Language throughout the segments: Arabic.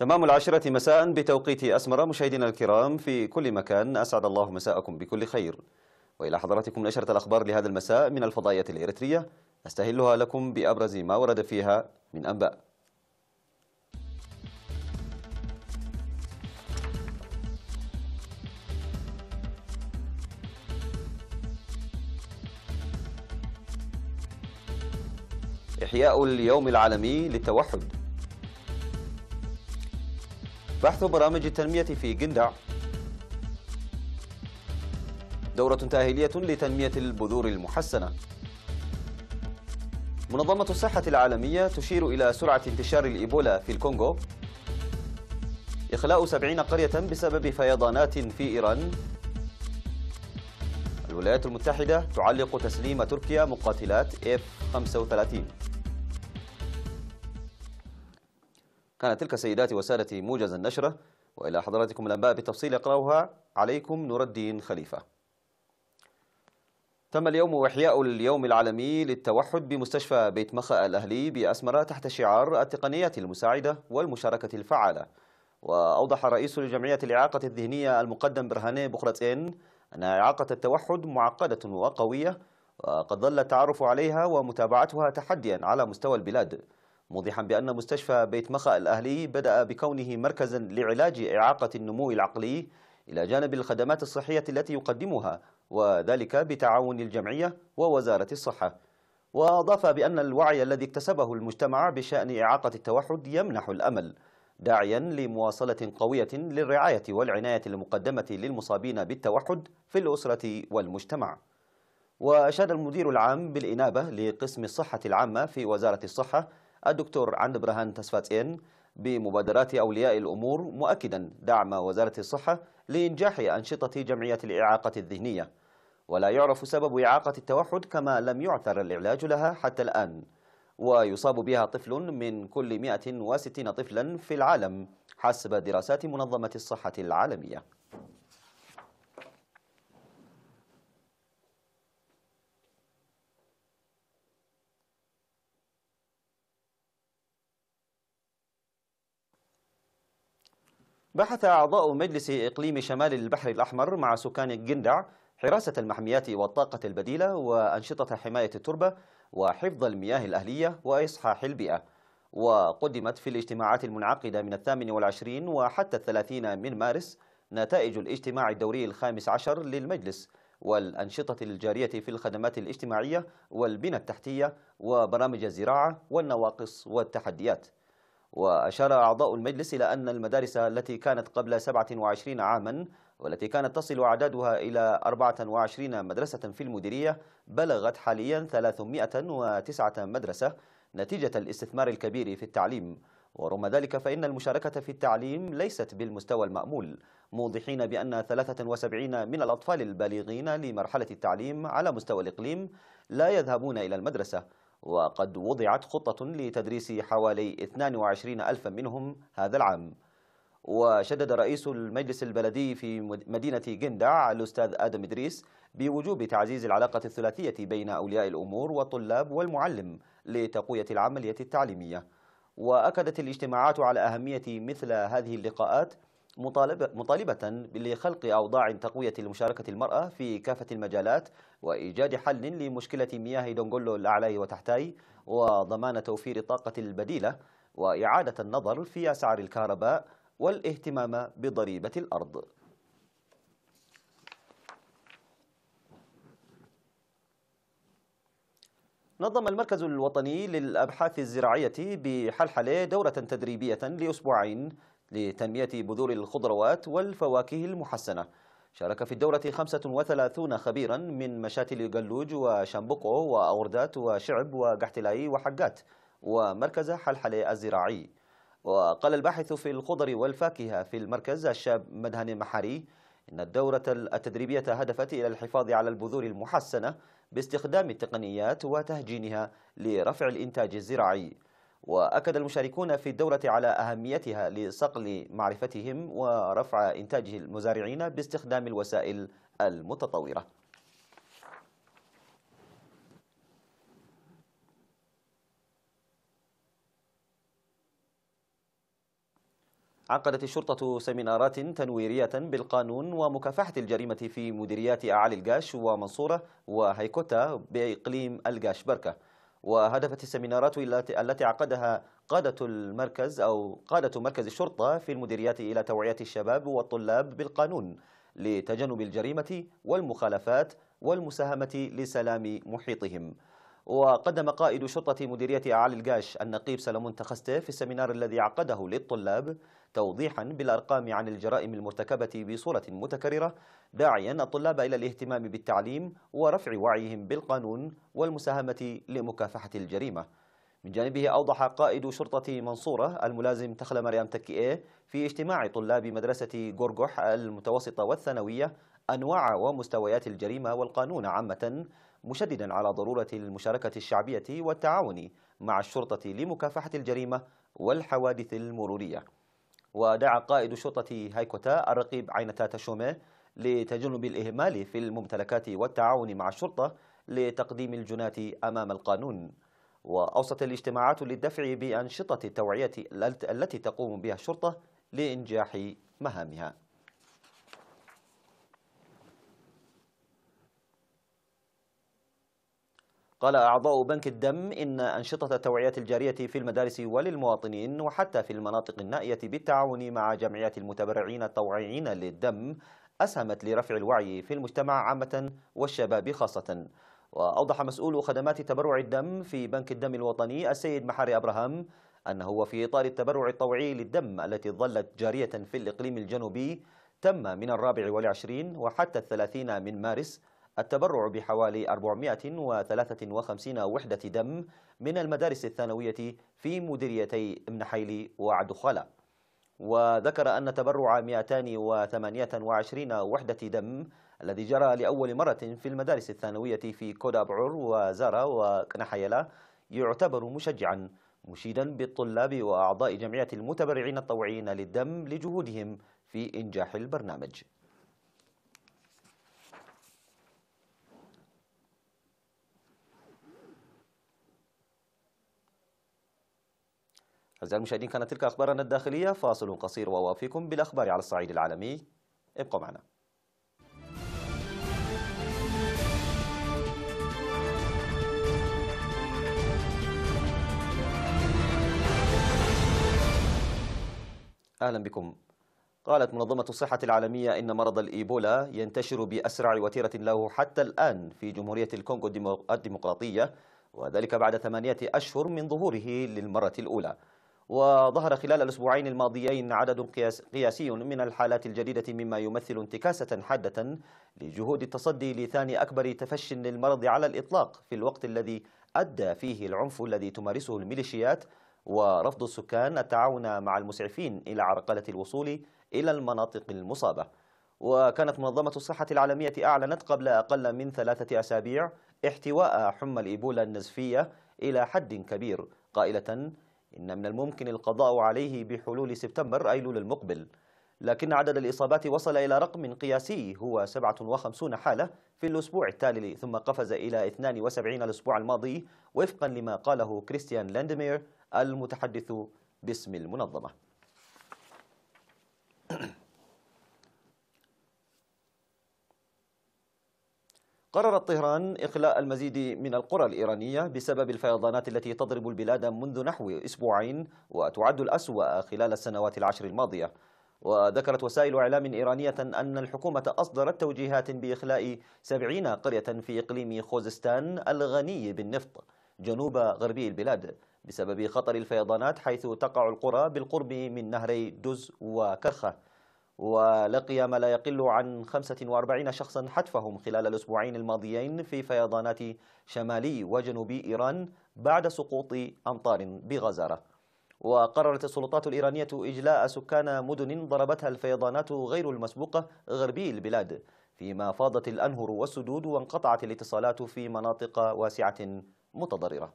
تمام 10 مساء بتوقيت أسمر. مشاهدينا الكرام في كل مكان، أسعد الله مساءكم بكل خير. وإلى حضراتكم نشرة الأخبار لهذا المساء من الفضائية الإريترية، أستهلها لكم بأبرز ما ورد فيها من أنباء. إحياء اليوم العالمي للتوحد، بحث برامج التنمية في جندع، دورة تأهيلية لتنمية البذور المحسنة. منظمة الصحة العالمية تشير إلى سرعة انتشار الإيبولا في الكونغو. إخلاء 70 قرية بسبب فيضانات في إيران. الولايات المتحدة تعلق تسليم تركيا مقاتلات F-35. كانت تلك سيداتي وسادتي موجز النشرة، وإلى حضراتكم الأنباء بالتفصيل يقرأها عليكم نور الدين خليفة. تم اليوم إحياء اليوم العالمي للتوحد بمستشفى بيت مخا الأهلي بأسمرة تحت شعار التقنيات المساعدة والمشاركة الفعالة. وأوضح رئيس لجمعية الإعاقة الذهنية المقدم برهاني بوخرتين أن إعاقة التوحد معقدة وقوية، وقد ظل التعرف عليها ومتابعتها تحديا على مستوى البلاد، موضحا بأن مستشفى بيت مخا الأهلي بدأ بكونه مركزا لعلاج إعاقة النمو العقلي إلى جانب الخدمات الصحية التي يقدمها، وذلك بتعاون الجمعية ووزارة الصحة. وأضاف بأن الوعي الذي اكتسبه المجتمع بشأن إعاقة التوحد يمنح الأمل، داعيا لمواصلة قوية للرعاية والعناية المقدمة للمصابين بالتوحد في الأسرة والمجتمع. وأشاد المدير العام بالإنابة لقسم الصحة العامة في وزارة الصحة الدكتور عند برهان تسفاتين بمبادرات أولياء الأمور، مؤكدا دعم وزارة الصحة لإنجاح أنشطة جمعية الإعاقة الذهنية. ولا يعرف سبب إعاقة التوحد، كما لم يعثر العلاج لها حتى الآن، ويصاب بها طفل من كل 160 طفلا في العالم حسب دراسات منظمة الصحة العالمية. بحث أعضاء مجلس إقليم شمال البحر الأحمر مع سكان جندع حراسة المحميات والطاقة البديلة وأنشطة حماية التربة وحفظ المياه الأهلية وإصحاح البيئة. وقدمت في الاجتماعات المنعقدة من 28 وحتى 30 من مارس نتائج الاجتماع الدوري ال15 للمجلس والأنشطة الجارية في الخدمات الاجتماعية والبنى التحتية وبرامج الزراعة والنواقص والتحديات. وأشار أعضاء المجلس إلى أن المدارس التي كانت قبل 27 عاما والتي كانت تصل أعدادها إلى 24 مدرسة في المديرية بلغت حاليا 309 مدرسة نتيجة الاستثمار الكبير في التعليم. ورغم ذلك فإن المشاركة في التعليم ليست بالمستوى المأمول، موضحين بأن 73 من الأطفال البالغين لمرحلة التعليم على مستوى الإقليم لا يذهبون إلى المدرسة، وقد وضعت خطة لتدريس حوالي 22 ألفا منهم هذا العام. وشدد رئيس المجلس البلدي في مدينة جندع الأستاذ آدم إدريس بوجوب تعزيز العلاقة الثلاثية بين أولياء الأمور والطلاب والمعلم لتقوية العملية التعليمية. وأكدت الاجتماعات على أهمية مثل هذه اللقاءات، مطالبة لخلق أوضاع تقوية لمشاركة المرأة في كافة المجالات وإيجاد حل لمشكلة مياه دونغولو الأعلى وتحتاي، وضمان توفير الطاقة البديلة، وإعادة النظر في أسعار الكهرباء، والاهتمام بضريبة الأرض. نظم المركز الوطني للأبحاث الزراعية بحلحلة دورة تدريبية لأسبوعين لتنمية بذور الخضروات والفواكه المحسنة. شارك في الدورة 35 خبيرا من مشاتل قلوج وشامبوكو وأوردات وشعب وقحتلاي وحقات ومركز حلحلة الزراعي. وقال الباحث في الخضر والفاكهة في المركز الشاب مدهن محاري إن الدورة التدريبية هدفت إلى الحفاظ على البذور المحسنة باستخدام التقنيات وتهجينها لرفع الإنتاج الزراعي. وأكد المشاركون في الدورة على أهميتها لصقل معرفتهم ورفع إنتاج المزارعين باستخدام الوسائل المتطورة. عقدت الشرطة سيمينارات تنويرية بالقانون ومكافحة الجريمة في مديريات أعالي القاش ومنصورة وهيكوتا بإقليم القاش بركة. وهدفت السيمينارات التي عقدها قادة مركز الشرطة في المديريات إلى توعية الشباب والطلاب بالقانون لتجنب الجريمة والمخالفات والمساهمة لسلام محيطهم. وقدم قائد شرطة مديرية أعالي القاش النقيب سلمون تخسته في السيمينار الذي عقده للطلاب توضيحا بالأرقام عن الجرائم المرتكبة بصورة متكررة، داعيا الطلاب إلى الاهتمام بالتعليم ورفع وعيهم بالقانون والمساهمة لمكافحة الجريمة. من جانبه أوضح قائد شرطة منصورة الملازم تخل مريم تكئة في اجتماع طلاب مدرسة قرقح المتوسطة والثانوية أنواع ومستويات الجريمة والقانون عامة، مشددا على ضرورة المشاركة الشعبية والتعاون مع الشرطة لمكافحة الجريمة والحوادث المرورية. ودعا قائد شرطة هايكوتا الرقيب عينتا تشومي لتجنب الإهمال في الممتلكات والتعاون مع الشرطة لتقديم الجناة أمام القانون. وأوصت الاجتماعات للدفع بأنشطة التوعية التي تقوم بها الشرطة لإنجاح مهامها. قال أعضاء بنك الدم إن أنشطة التوعية الجارية في المدارس وللمواطنين وحتى في المناطق النائية بالتعاون مع جمعيات المتبرعين الطوعيين للدم أسهمت لرفع الوعي في المجتمع عامة والشباب خاصة. وأوضح مسؤول خدمات تبرع الدم في بنك الدم الوطني السيد محاري أبراهام أنه وفي إطار التبرع الطوعي للدم التي ظلت جارية في الإقليم الجنوبي، تم من 24 وحتى 30 من مارس التبرع بحوالي 453 وحدة دم من المدارس الثانوية في مديريتي منحيلي وعدخلة. وذكر أن تبرع 228 وحدة دم الذي جرى لأول مرة في المدارس الثانوية في كودابعور وزارا وكنحيلا يعتبر مشجعا، مشيدا بالطلاب وأعضاء جمعية المتبرعين الطوعيين للدم لجهودهم في إنجاح البرنامج. أعزائي المشاهدين، كانت تلك أخبارنا الداخلية. فاصل قصير ووافيكم بالأخبار على الصعيد العالمي. ابقوا معنا. أهلا بكم. قالت منظمة الصحة العالمية إن مرض الإيبولا ينتشر بأسرع وتيرة له حتى الآن في جمهورية الكونغو الديمقراطية، وذلك بعد 8 أشهر من ظهوره للمرة الأولى. وظهر خلال الأسبوعين الماضيين عدد قياسي من الحالات الجديدة، مما يمثل انتكاسة حادة لجهود التصدي لثاني أكبر تفشٍ للمرض على الإطلاق، في الوقت الذي أدى فيه العنف الذي تمارسه الميليشيات ورفض السكان التعاون مع المسعفين إلى عرقلة الوصول إلى المناطق المصابة. وكانت منظمة الصحة العالمية أعلنت قبل أقل من 3 أسابيع احتواء حمى الإيبولا النزفية إلى حد كبير، قائلة إن من الممكن القضاء عليه بحلول سبتمبر أيلول المقبل. لكن عدد الإصابات وصل إلى رقم قياسي هو 57 حالة في الأسبوع التالي، ثم قفز إلى 72 الأسبوع الماضي، وفقا لما قاله كريستيان لاندمير المتحدث باسم المنظمة. قررت طهران إخلاء المزيد من القرى الإيرانية بسبب الفيضانات التي تضرب البلاد منذ نحو أسبوعين، وتعد الأسوأ خلال السنوات العشر الماضية. وذكرت وسائل إعلام إيرانية أن الحكومة أصدرت توجيهات بإخلاء 70 قرية في إقليم خوزستان الغني بالنفط جنوب غربي البلاد بسبب خطر الفيضانات، حيث تقع القرى بالقرب من نهري دز وكرخة. ولقي ما لا يقل عن 45 شخصا حتفهم خلال الأسبوعين الماضيين في فيضانات شمالي وجنوب إيران بعد سقوط أمطار بغزارة. وقررت السلطات الإيرانية إجلاء سكان مدن ضربتها الفيضانات غير المسبوقة غربي البلاد، فيما فاضت الأنهر والسدود وانقطعت الاتصالات في مناطق واسعة متضررة.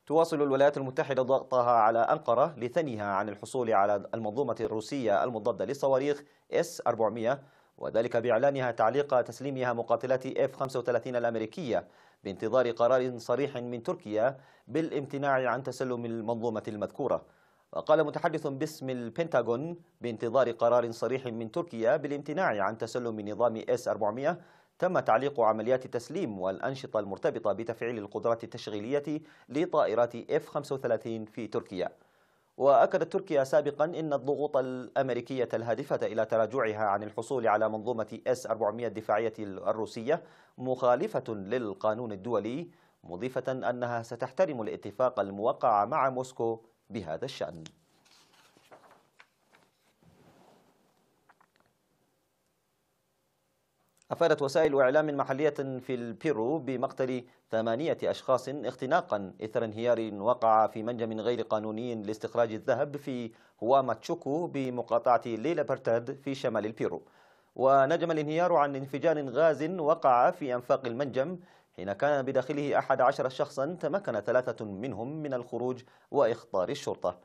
تواصل الولايات المتحدة ضغطها على أنقرة لثنيها عن الحصول على المنظومة الروسية المضادة للصواريخ S-400 وذلك بإعلانها تعليق تسليمها مقاتلات F-35 الأمريكية بانتظار قرار صريح من تركيا بالامتناع عن تسلم المنظومة المذكورة. وقال متحدث باسم البنتاغون بانتظار قرار صريح من تركيا بالامتناع عن تسلم نظام S-400 تم تعليق عمليات التسليم والأنشطة المرتبطة بتفعيل القدرات التشغيلية لطائرات F-35 في تركيا. وأكدت تركيا سابقا أن الضغوط الأمريكية الهادفة إلى تراجعها عن الحصول على منظومة S-400 الدفاعية الروسية مخالفة للقانون الدولي، مضيفة أنها ستحترم الاتفاق الموقع مع موسكو بهذا الشأن. أفادت وسائل إعلام محلية في البيرو بمقتل 8 أشخاص اختناقا إثر انهيار وقع في منجم غير قانوني لاستخراج الذهب في هواماتشوكو بمقاطعة ليلا برتاد في شمال البيرو. ونجم الانهيار عن انفجار غاز وقع في أنفاق المنجم حين كان بداخله 11 شخصا تمكن 3 منهم من الخروج وإخطار الشرطة.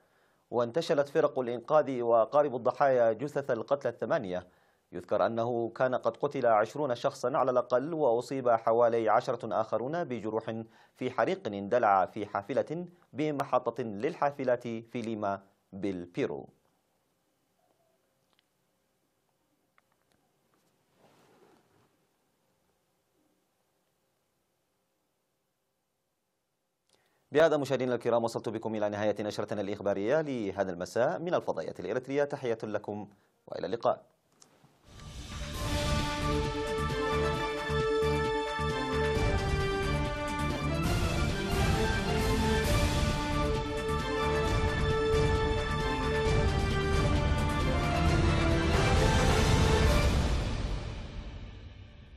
وانتشلت فرق الإنقاذ وقارب الضحايا جثث القتلى 8. يذكر أنه كان قد قتل 20 شخصا على الأقل، وأصيب حوالي 10 آخرون بجروح في حريق اندلع في حافلة بمحطة للحافلات في ليما بالبيرو. بهذا مشاهدينا الكرام وصلت بكم إلى نهاية نشرتنا الإخبارية لهذا المساء من الفضائية الإريترية. تحية لكم وإلى اللقاء.